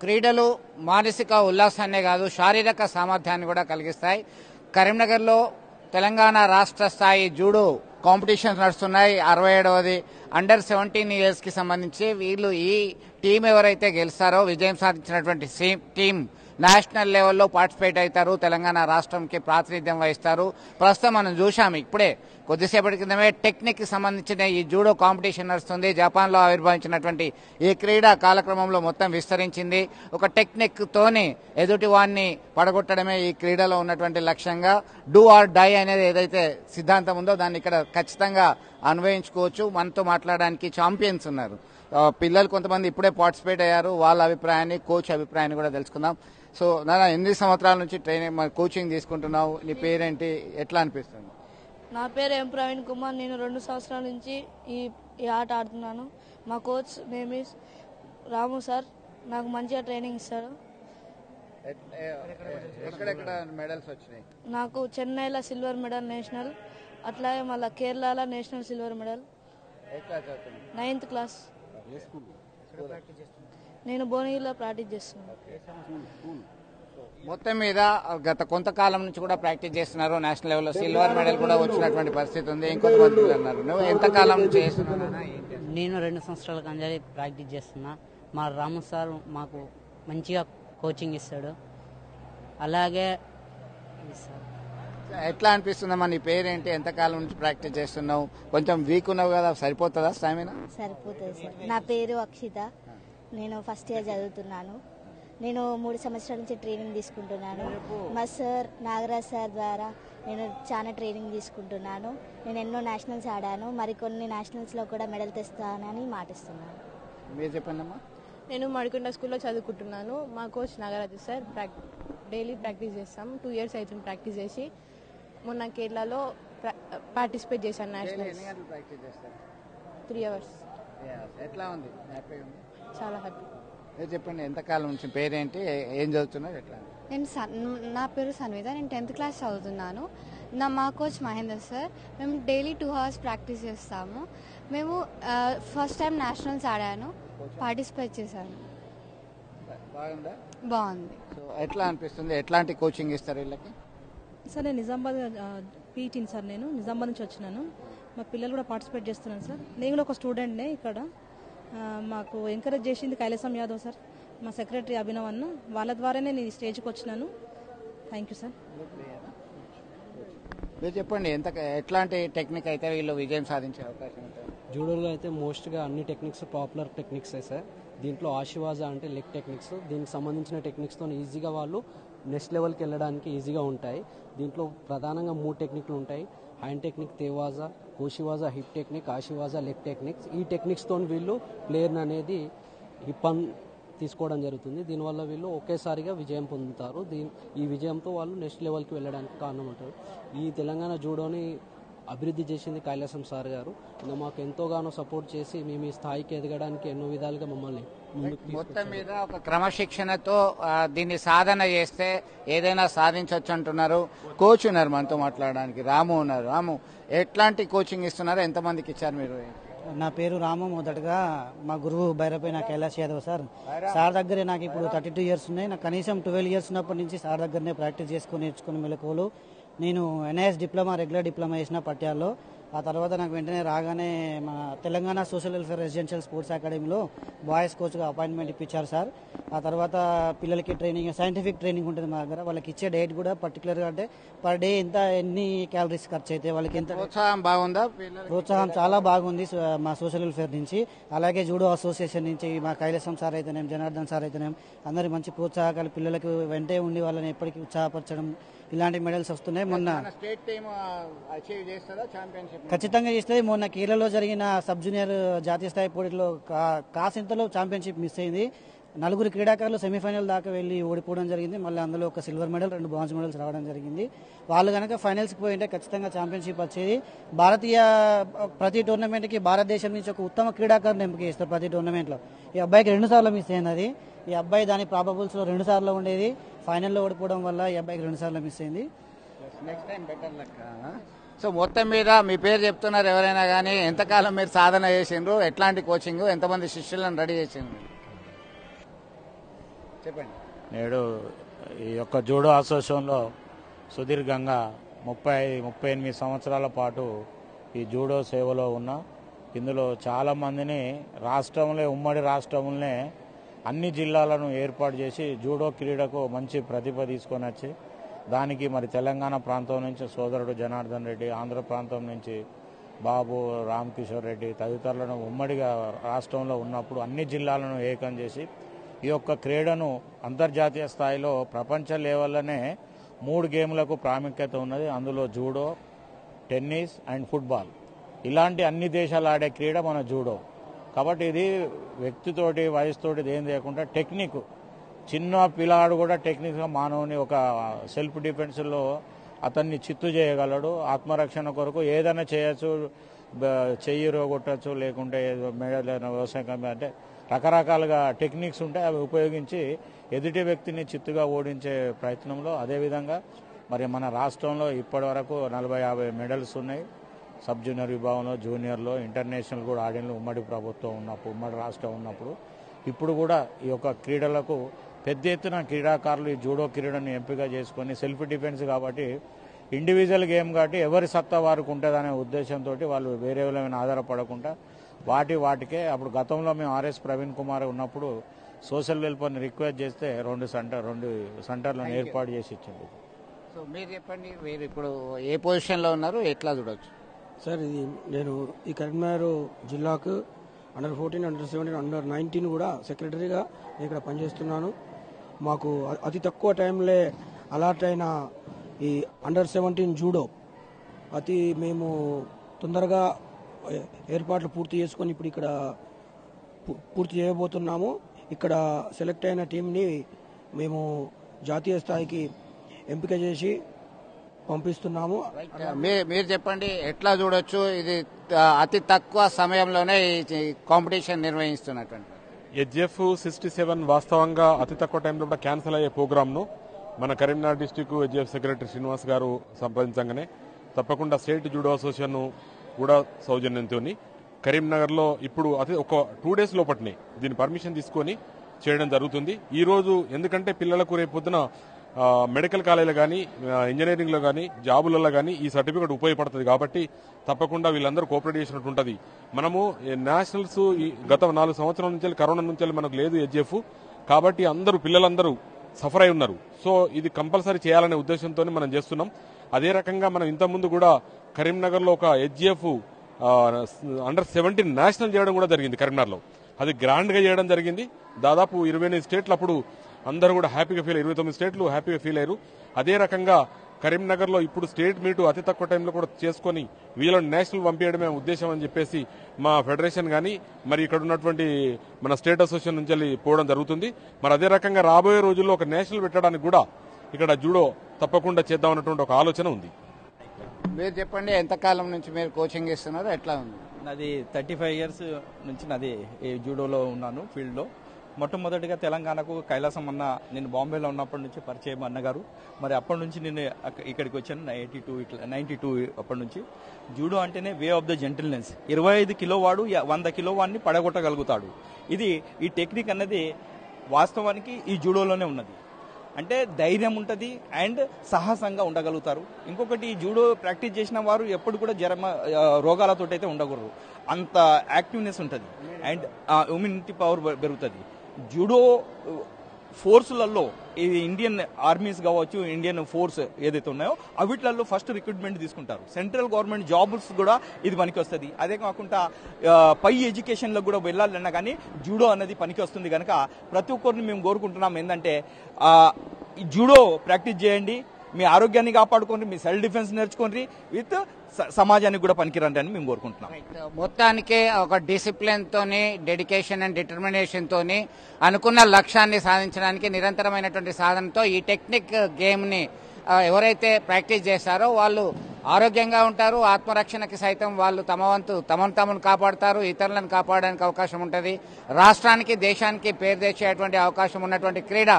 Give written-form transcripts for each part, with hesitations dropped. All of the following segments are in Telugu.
క్రీడలు మానసిక ఉల్లాసాన్నే కాదు శారీరక సామర్థ్యాన్ని కూడా కలిగిస్తాయి. కరీంనగర్లో తెలంగాణ రాష్ట్ర స్థాయి జూడో కాంపిటీషన్స్ నడుస్తున్నాయి. 67వది అండర్ 17 ఇయర్స్ కి సంబంధించి వీళ్ళు ఈ టీం ఎవరైతే గెలుస్తారో విజయం సాధించినటువంటి టీం నేషనల్ లెవెల్లో పార్టిసిపేట్ అవుతారు, తెలంగాణ రాష్ట్రంకి ప్రాతినిధ్యం వహిస్తారు. ప్రస్తుతం మనం చూశాము ఇప్పుడే కొద్దిసేపటి క్రితమే టెక్నిక్ కి సంబంధించిన ఈ జూడో కాంపిటీషన్ నడుస్తుంది. జపాన్ లో ఆవిర్భవించినటువంటి ఈ క్రీడ కాలక్రమంలో మొత్తం విస్తరించింది. ఒక టెక్నిక్ తోని ఎదుటి వాడిని పడగొట్టడమే ఈ క్రీడలో ఉన్నటువంటి లక్ష్యంగా. డూ ఆర్ డై అనేది ఏదైతే సిద్ధాంతం ఉందో దాన్ని ఇక్కడ ఖచ్చితంగా అన్వయించుకోవచ్చు. మనతో మాట్లాడడానికి ఛాంపియన్స్ ఉన్నారు. పిల్లలు కొంతమంది ఇప్పుడే పార్టిసిపేట్ అయ్యారు. వాళ్ళ అభిప్రాయాన్ని, కోచ్ అభిప్రాయాన్ని కూడా తెలుసుకుందాం. సో నాన్న, ఎన్ని సంవత్సరాల నుంచి ట్రైనింగ్ కోచింగ్ తీసుకుంటున్నావు? నీ పేరేంటి? ఎట్లా అనిపిస్తుంది? నా పేరు ఎం ప్రవీణ్ కుమార్. నేను 2 సంవత్సరాల నుంచి ఈ ఆట ఆడుతున్నాను. మా coach name is Ramu sir. నాకు మంచిగా ట్రైనింగ్ ఇస్తారు. ఎక్కడెక్కడ మెడల్స్ వచ్చినాయి? నాకు చెన్నైలో సిల్వర్ మెడల్ నేషనల్, అట్లాగే మళ్ళీ కేరళలో national silver medal. 9th class. నేను భువనగిరిలో ప్రాక్టీస్ చేస్తున్నాను. మొత్తం మీద గత కొంతకాలం నుంచి కూడా ప్రాక్టీస్ చేస్తున్నారు. నేషనల్ లెవెల్లో సిల్వర్ మెడల్ కూడా వచ్చినటువంటి పరిస్థితి ఉంది. ఇంకొంతమంది అన్నారు. నువ్వు ఎంతకాలం నుంచి చేస్తున్నావు? నేను 2 సంవత్సరాల కంజాలి ప్రాక్టీస్ చేస్తున్నా. మా రాము సార్ మాకు మంచిగా కోచింగ్ ఇస్తాడు. అలాగే ఎట్లా అనిపిస్తుందమ్మా? నీ పేరేంటి? ఎంతకాలం నుంచి ప్రాక్టీస్ చేస్తున్నావు? కొంచెం వీక్ ఉన్నావు కదా, సరిపోతుందా స్టామినా? సరిపోతుంది సార్. నా పేరు అక్షిత. నేను ఫస్ట్ ఇయర్ చదువుతున్నాను. నేను 3 సంవత్సరాల నుంచి ట్రైనింగ్ తీసుకుంటున్నాను. మా సార్ నాగరాజ్ సార్ ద్వారా నేను చాలా ట్రైనింగ్ తీసుకుంటున్నాను. నేను ఎన్నో నేషనల్స్ ఆడాను. మరికొన్ని నేషనల్స్లో కూడా మెడల్ తెస్తానని మాటిస్తున్నాను. మీరు చెప్పండి అమ్మా. నేను మడికొండ స్కూల్లో చదువుకుంటున్నాను. మా coach Nagaraju sir. Daily practice చేస్తాం. 2 years అవుతుంది ప్రాక్టీస్ చేసి. మొన్న కేరళలో పార్టిసిపేట్ చేశాను నేషనల్స్. 3 hours. ఎట్లా ఉంది? చాలా హ్యాపీ. చెప్పండి, ఎంతకాలం నుంచి? పేరేంటి? ఏం చదువుతున్నారు? ఎట్లా? నా పేరు సన్విత. నేను 10th క్లాస్ చదువుతున్నాను. మా కోచ్ మహేందర్ సార్. మేము డైలీ 2 hours ప్రాక్టీస్ చేస్తాము. మేము ఫస్ట్ టైం నేషనల్స్ ఆడాను, పార్టిసిపేట్ చేశాను. బాగుందా? బాగుంది. సో ఎట్లా అనిపిస్తుంది? ఎట్లాంటి కోచింగ్ ఇస్తారు వీళ్ళకి? సార్ నేను నిజామాబాద్ పీటీని సార్. నేను నిజామాబాద్ నుంచి వచ్చినాను. మా పిల్లలు కూడా పార్టిసిపేట్ చేస్తున్నాను సార్. నేను కూడా ఒక స్టూడెంట్నే ఇక్కడ. మాకు ఎంకరేజ్ చేసింది కైలాసం యాదవ్ సార్, మా సెక్రటరీ అభినవ్ అన్న. వాళ్ళ ద్వారానే నేను ఈ స్టేజ్కి వచ్చినాను. Thank you sir. మీరు చెప్పండి, ఎట్లాంటి టెక్నిక్ అయితే వీళ్ళు విజయం సాధించే అవకాశం ఉంటుంది? జూడోలో అయితే మోస్ట్గా అన్ని టెక్నిక్స్ పాపులర్ టెక్నిక్స్ సార్. దీంట్లో ఆశీర్వాజ అంటే లెగ్ టెక్నిక్స్. దీనికి సంబంధించిన టెక్నిక్స్తో ఈజీగా వాళ్ళు నెక్స్ట్ లెవెల్కి వెళ్ళడానికి ఈజీగా ఉంటాయి. దీంట్లో ప్రధానంగా 3 టెక్నిక్లు ఉంటాయి. హ్యాండ్ టెక్నిక్ తేవాజా, కోషివాజా హిప్ టెక్నిక్, ఆశీర్వాజ లెగ్ టెక్నిక్స్. ఈ టెక్నిక్స్తో వీళ్ళు ప్లేయర్ని అనేది హిప్పన్ తీసుకోవడం జరుగుతుంది. దీనివల్ల వీళ్ళు ఒకేసారిగా విజయం పొందుతారు. ఈ విజయంతో వాళ్ళు నెక్స్ట్ లెవెల్కి వెళ్ళడానికి కారణం ఉంటారు. ఈ తెలంగాణ జూడోని అభివృద్ధి చేసింది కైలాసం సార్ గారు. ఇంకా మాకు ఎంతోగానో సపోర్ట్ చేసి మేము ఈ స్థాయికి ఎదగడానికి ఎన్నో విధాలుగా మమ్మల్ని మొత్తం మీద ఒక క్రమశిక్షణతో దీన్ని సాధన చేస్తే ఏదైనా సాధించవచ్చు అంటున్నారు. కోచ్ ఉన్నారు మనతో మాట్లాడడానికి, రాము ఉన్నారు. రాము, ఎట్లాంటి కోచింగ్ ఇస్తున్నారు? ఎంతమందికి ఇచ్చారు మీరు? నా పేరు రాము. మొదటగా మా గురువు బైరపై నా కైలాష్ యాదవ్ సార్. సార్ దగ్గరే నాకు ఇప్పుడు 32 years ఉన్నాయి. నాకు కనీసం 12 years ఉన్నప్పటి నుంచి సార్ దగ్గరనే ప్రాక్టీస్ చేసుకుని నేర్చుకుని మెలకువలు. నేను NIS డిప్లొమా, రెగ్యులర్ డిప్లొమా చేసిన పట్యాల్లో. ఆ తర్వాత నాకు వెంటనే రాగానే మన Telangana social welfare residential sports అకాడమీలో బాయ్స్ కోచ్గా అపాయింట్మెంట్ ఇప్పించారు సార్. ఆ తర్వాత పిల్లలకి ట్రైనింగ్, సైంటిఫిక్ ట్రైనింగ్ ఉంటుంది మా దగ్గర. వాళ్ళకి ఇచ్చే డైట్ కూడా పర్టికులర్గా అంటే పర్ డే ఎన్ని క్యాలరీస్ ఖర్చు అయితే వాళ్ళకి ఎంత ప్రోత్సాహం బాగుందా? ప్రోత్సాహం చాలా బాగుంది మా సోషల్ వెల్ఫేర్ నుంచి. అలాగే జూడో అసోసియేషన్ నుంచి మా కైలాసం సార్ అయితేనేం, జనార్దన్ సార్ అయితేనేం అందరి మంచి ప్రోత్సాహకాలు, పిల్లలకు వెంటే ఉండి వాళ్ళని ఎప్పటికీ ఉత్సాహపరచడం, ఇలాంటి మెడల్స్ వస్తున్నాయి. మొన్న ఖచ్చితంగా చేస్తుంది. మొన్న కేరళలో జరిగిన సబ్ జూనియర్ జాతీయ స్థాయి పోటీలో కాసింతలో ఛాంపియన్షిప్ మిస్ అయింది. 4 క్రీడాకారులు సెమీఫైనల్ దాకా వెళ్లి ఓడిపోవడం జరిగింది. మళ్ళీ అందులో ఒక సిల్వర్ మెడల్, 2 బ్రాంజ్ మెడల్స్ రావడం జరిగింది. వాళ్ళు కనుక ఫైనల్స్కి పోయింటే ఖచ్చితంగా ఛాంపియన్షిప్ వచ్చేది. ప్రతి టోర్నమెంట్కి భారతదేశం నుంచి ఒక ఉత్తమ క్రీడాకారుని ఎంపిక చేస్తారు ప్రతి టోర్నమెంట్లో. ఈ అబ్బాయికి 2 సార్లు మిస్ అయింది అది. ఈ అబ్బాయి దాని ప్రాబబుల్స్లో 2 సార్లు ఉండేది. ఫైనల్లో ఓడిపోవడం వల్ల ఈ అబ్బాయికి 2 సార్లు మిస్ అయింది. సో మొత్తం మీద మీ పేరు చెప్తున్నారు ఎవరైనా కానీ, ఎంతకాలం మీరు సాధన చేసిండ్రు? ఎట్లాంటి కోచింగ్? ఎంతమంది శిష్యులను రెడీ చేసిండ్రు? చెప్పండి. నేడు ఈ యొక్క జూడో అసోసియేషన్లో సుదీర్ఘంగా 38 సంవత్సరాల పాటు ఈ జూడో సేవలో ఉన్నా. ఇందులో చాలామందిని ఉమ్మడి రాష్ట్రంలోనే అన్ని జిల్లాలను ఏర్పాటు చేసి జూడో క్రీడకు మంచి ప్రతిభ తీసుకొని వచ్చి దానికి మరి తెలంగాణ ప్రాంతం నుంచి సోదరుడు జనార్దన్ రెడ్డి, ఆంధ్ర ప్రాంతం నుంచి బాబు రామకిషోర్ రెడ్డి తదితరులను ఉమ్మడిగా రాష్ట్రంలో ఉన్నప్పుడు అన్ని జిల్లాలను ఏకం చేసి ఈ యొక్క క్రీడను అంతర్జాతీయ స్థాయిలో ప్రపంచ లెవెల్లోనే 3 గేమ్లకు ప్రాముఖ్యత ఉన్నది. అందులో జూడో, టెన్నిస్ అండ్ ఫుట్బాల్. ఇలాంటి అన్ని దేశాలు ఆడే క్రీడ మన జూడో. కాబట్టి ఇది వ్యక్తితోటి వయసుతోటి ఏం లేకుండా టెక్నిక్, చిన్న పిల్లాడు కూడా టెక్నిక్గా మానవుని ఒక సెల్ఫ్ డిఫెన్స్లో అతన్ని చిత్తు చేయగలడు. ఆత్మరక్షణ కొరకు ఏదైనా చేయొచ్చు, చెయ్యి రోగొట్టచ్చు, లేకుంటే వ్యవసాయం అంటే రకరకాలుగా టెక్నిక్స్ ఉంటాయి. అవి ఉపయోగించి ఎదుటి వ్యక్తిని చిత్తుగా ఓడించే ప్రయత్నంలో అదేవిధంగా మరి మన రాష్ట్రంలో ఇప్పటి వరకు 40-50 మెడల్స్ ఉన్నాయి. సబ్ జూనియర్ విభాగంలో, జూనియర్లో, ఇంటర్నేషనల్ కూడా ఆడిన ఉమ్మడి ప్రభుత్వం ఉన్నప్పుడు, ఉమ్మడి రాష్ట్రం ఉన్నప్పుడు. ఇప్పుడు కూడా ఈ యొక్క క్రీడలకు పెద్ద ఎత్తున క్రీడాకారులు ఈ జూడో క్రీడను ఎంపిక చేసుకొని సెల్ఫ్ డిఫెన్స్ కాబట్టి ఇండివిజువల్ గేమ్ కాబట్టి ఎవరి సత్తా వారికి ఉంటుందనే ఉద్దేశంతో వాళ్ళు వేరే వాళ్ళని ఆధారపడకుండా వాటికే అప్పుడు గతంలో మేము ఆర్ఎస్ ప్రవీణ్ కుమార్ ఉన్నప్పుడు సోషల్ వెల్ఫేర్ని రిక్వెస్ట్ చేస్తే 2 సెంటర్లను ఏర్పాటు చేసి ఇచ్చింది. సో మీరు చెప్పండి, మీరు ఇప్పుడు ఏ పొజిషన్లో ఉన్నారు, ఎట్లా చూడవచ్చు? సార్, ఇది నేను ఈ కరీంనగర్ జిల్లాకు అండర్ 14, అండర్ 17, అండర్ 19 కూడా సెక్రటరీగా ఇక్కడ పనిచేస్తున్నాను. మాకు అతి తక్కువ టైంలో అలాట్ అయిన ఈ అండర్ 17 జూడో మేము తొందరగా ఏర్పాట్లు పూర్తి చేసుకొని ఇప్పుడు ఇక్కడ పూర్తి చేయబోతున్నాము. ఇక్కడ సెలెక్ట్ అయిన టీంని మేము జాతీయ స్థాయికి ఎంపిక చేసి పంపిస్తున్నాము. మీరు చెప్పండి, ఎట్లా చూడొచ్చు? ఇది అతి తక్కువ సమయంలోనే ఈ కాంపిటీషన్ నిర్వహిస్తున్నటువంటి హెచ్ఎఫ్ 67 వాస్తవంగా అతి తక్కువ టైంలో కూడా క్యాన్సిల్ అయ్యే ప్రోగ్రామ్ను మన Karimnagar district HF secretary Srinivas గారు సంప్రదించగానే తప్పకుండా స్టేట్ జూడో అసోసియేషన్ కూడా సౌజన్యంతో కరీంనగర్లో ఇప్పుడు ఒక 2 days లోపటినే దీని పర్మిషన్ తీసుకొని చేయడం జరుగుతుంది. ఈ రోజు ఎందుకంటే పిల్లలకు రేపు పొద్దున మెడికల్ కాలేజీలో కానీ, ఇంజనీరింగ్లో కానీ, జాబులలో కానీ ఈ సర్టిఫికేట్ ఉపయోగపడుతుంది. కాబట్టి తప్పకుండా వీళ్ళందరూ కోఆపరేట్ చేసినట్టు ఉంటుంది. మనము నేషనల్స్ గత 4 సంవత్సరాల నుంచి కరోనా నుంచి మనకు లేదు హెచ్ఎఫ్. కాబట్టి పిల్లలందరూ సఫర్ అయి ఉన్నారు. సో ఇది కంపల్సరీ చేయాలనే ఉద్దేశంతో మనం చేస్తున్నాం. అదే రకంగా మనం ఇంతకుముందు కూడా కరీంనగర్లో ఒక హెచ్ఎఫ్ అండర్ 17 నేషనల్ చేయడం కూడా జరిగింది కరీంనగర్లో. అది గ్రాండ్గా చేయడం జరిగింది. దాదాపు 28 స్టేట్లు అప్పుడు అందరూ కూడా హ్యాపీగా ఫీల్ అయ్యారు. 29 స్టేట్లు హ్యాపీగా ఫీల్ అయ్యారు. అదే రకంగా కరీంనగర్లో ఇప్పుడు స్టేట్ మీటు అతి తక్కువ టైంలో కూడా చేసుకుని వీళ్ళని నేషనల్ పంపించడమే ఉద్దేశం అని చెప్పేసి మా ఫెడరేషన్ కానీ మరి ఇక్కడ ఉన్నటువంటి మన స్టేట్ అసోసియేషన్ నుంచి పోవడం జరుగుతుంది. మరి అదే రకంగా రాబోయే రోజుల్లో ఒక నేషనల్ పెట్టడానికి కూడా ఇక్కడ జూడో తప్పకుండా చేద్దామన్నటువంటి ఒక ఆలోచన ఉంది. మీరు చెప్పండి, ఎంతకాలం నుంచి మీరు కోచింగ్ ఇస్తున్నారు, ఎట్లా ఉంది? నాది 35 years నుంచి నాది జూడోలో ఉన్నాను ఫీల్డ్లో. మొట్టమొదటిగా తెలంగాణకు కైలాసం అన్న నేను బాంబేలో ఉన్నప్పటి నుంచి పరిచయం అన్నగారు. మరి అప్పటి నుంచి నేను ఇక్కడికి వచ్చాను 92 అప్పటి నుంచి. జూడో అంటేనే way of the gentleness. 25 kilo వాడు 100 కిలో వాడిని పడగొట్టగలుగుతాడు. ఈ టెక్నిక్ అన్నది వాస్తవానికి ఈ జూడోలోనే ఉన్నది. అంటే ధైర్యం ఉంటుంది అండ్ సాహసంగా ఉండగలుగుతారు. ఇంకొకటి ఈ జూడో ప్రాక్టీస్ చేసిన వారు ఎప్పుడు కూడా రోగాలతో అయితే ఉండకూడదు. అంత యాక్టివ్నెస్ ఉంటుంది అండ్ ఇమ్యూనిటీ పవర్ పెరుగుతుంది. జూడో ఫోర్సులలో ఇది ఇండియన్ ఆర్మీస్ కావచ్చు, ఇండియన్ ఫోర్స్ ఏదైతే ఉన్నాయో అవిట్లలో ఫస్ట్ రిక్రూట్మెంట్ తీసుకుంటారు. సెంట్రల్ గవర్నమెంట్ జాబ్స్ కూడా ఇది పనికి వస్తుంది. అదే కాకుండా పై ఎడ్యుకేషన్లో కూడా వెళ్ళాలన్నా కానీ జూడో అనేది పనికి వస్తుంది. కనుక ప్రతి ఒక్కరిని మేము కోరుకుంటున్నాం ఏంటంటే జూడో ప్రాక్టీస్ చేయండి, మీ ఆరోగ్యాన్ని కాపాడుకోండి, మీ సెల్ఫ్ డిఫెన్స్ నేర్చుకోండి, విత్ సమాజానికి కూడా పనికిరండి అని మేము కోరుకుంటున్నాం. మొత్తానికి ఒక డిసిప్లిన్ తోని, డెడికేషన్ అండ్ డిటర్మినేషన్ తోని అనుకున్న లక్ష్యాన్ని సాధించడానికి నిరంతరమైనటువంటి సాధనతో ఈ టెక్నిక్ గేమ్ ని ఎవరైతే ప్రాక్టీస్ చేస్తారో వాళ్ళు ఆరోగ్యంగా ఉంటారు. ఆత్మరక్షణకి సైతం వాళ్ళు తమ వంతు తమను కాపాడుతారు, ఇతరులను కాపాడడానికి అవకాశం ఉంటుంది. రాష్ట్రానికి, దేశానికి పేరు తెచ్చేటువంటి అవకాశం ఉన్నటువంటి క్రీడ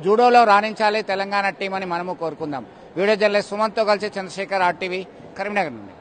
జూడోలో రాణించాలి తెలంగాణ టీం అని మనము కోరుకుందాం. వీడియో జర్నలిస్ట్ సుమన్తో కలిసి చంద్రశేఖర్, RTV, కరీంనగర్ నుండి.